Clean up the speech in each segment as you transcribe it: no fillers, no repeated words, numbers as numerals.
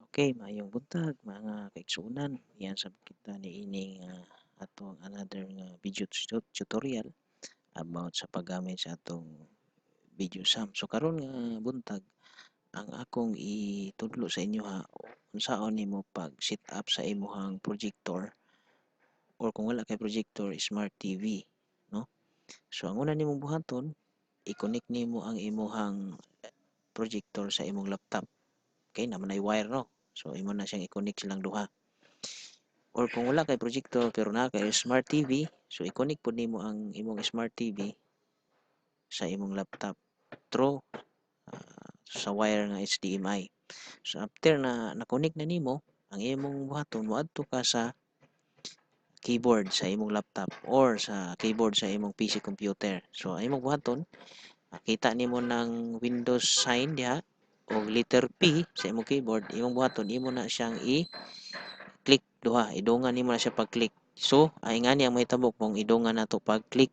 Okay, maayong buntag mga kaigsuonan. Yan sa kita ni ining atong another nga video tutorial about sa paggamit sa atong VideoPsalm. So karon nga buntag ang akong itudlo sa inyo ha unsaon nimo pag set up sa imong projector or kung wala kay projector smart TV, no? So ang una nimong buhaton, i-connect nimo ang imong projector sa imong laptop. Okay, naman ay wire, no? So imo na siyang i-connect silang duha. Or kung wala kay projector pero na kay smart TV, so i-connect po nimo ang imong smart TV sa imong laptop through sa wire nga HDMI. So after na na-connect na nimo, ang imong buhaton moadto ka sa keyboard sa imong laptop or sa keyboard sa imong PC computer. So ang imong buhaton, kita nimo ng Windows sign diha o letter P sa imong keyboard, imong buhaton imo na siyang click duha, idungan nimo na siya pag-click. So ay nga niya mahitabo kung idungan nato pag-click.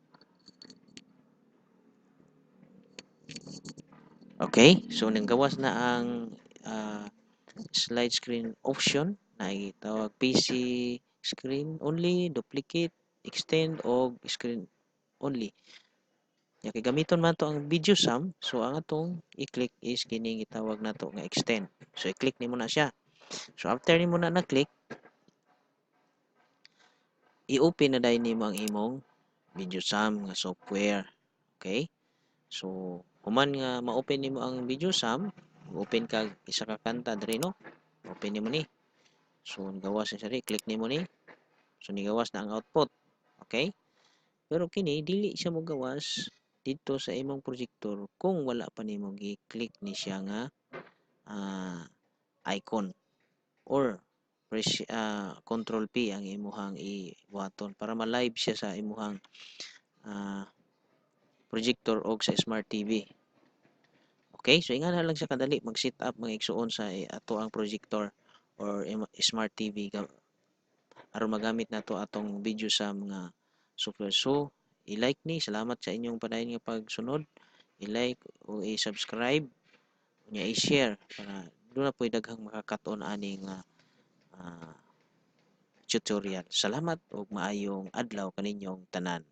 Okay, so nanggawas na ang slide screen option na itawag PC screen only, duplicate, extend o screen only. Ya kay gamiton man to ang VideoPsalm, so ang atong i-click is kining itawag nato nga extend. So i-click nimo na siya. So after nimo na na-click, i-open na dahil nimo ang imong VideoPsalm nga software. Okay? So, human nga ma-open nimo ang VideoPsalm, open kag isa ka kanta diri, no? Open nimo ni. So, gawas na siya, click nimo ni. So, nigawas na ang output. Okay? Pero kini dili siya mo gawas dito sa imong projector kung wala pa nimo gi-click ni siya nga icon or press control P ang imuhang i-button para ma-live siya sa imuhang projector o sa smart TV. Okay, so ingana lang siya kadali mag-set up mga igsuon sa ato ang projector or smart TV aron magamit nato atong video sa mga software. So, i-like ni, salamat sa inyong padayon nga pagsunod. I-like o i-subscribe, unya i-share para doon na po daghang makakaton ani nga tutorial. Salamat ug maayong adlaw kaninyong tanan.